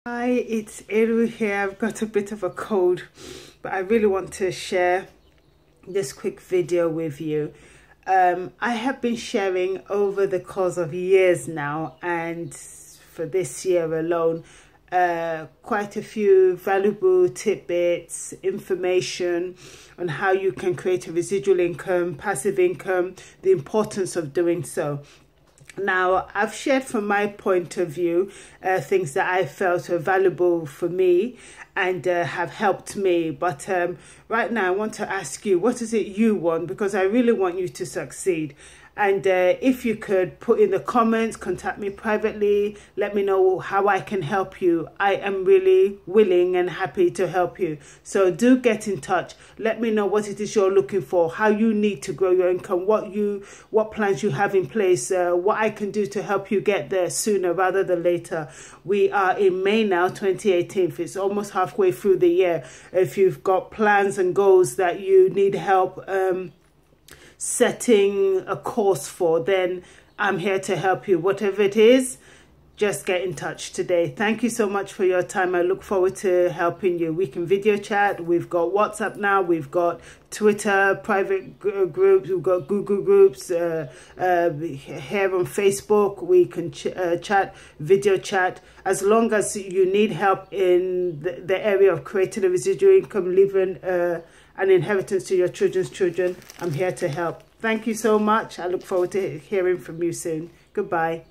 Hi, it's Eru here. I've got a bit of a cold, but I really want to share this quick video with you. I have been sharing over the course of years now, and for this year alone, quite a few valuable tidbits, information on how you can create a residual income, passive income, the importance of doing so. Now, I've shared from my point of view things that I felt are valuable for me and have helped me. But right now, I want to ask you, what is it you want? Because I really want you to succeed. And if you could put in the comments, contact me privately, let me know how I can help you. I am really willing and happy to help you. So do get in touch. Let me know what it is you're looking for, how you need to grow your income, what plans you have in place, what I can do to help you get there sooner rather than later. We are in May now, 2018. It's almost halfway through the year. If you've got plans and goals that you need help setting a course for, then I'm here to help you. Whatever it is, just get in touch today. Thank you so much for your time. I look forward to helping you. We can video chat. We've got WhatsApp now. We've got Twitter, private groups. We've got Google groups. Here on Facebook, we can chat, video chat. As long as you need help in the area of creating a residual income, leaving an inheritance to your children's children, I'm here to help. Thank you so much. I look forward to hearing from you soon. Goodbye.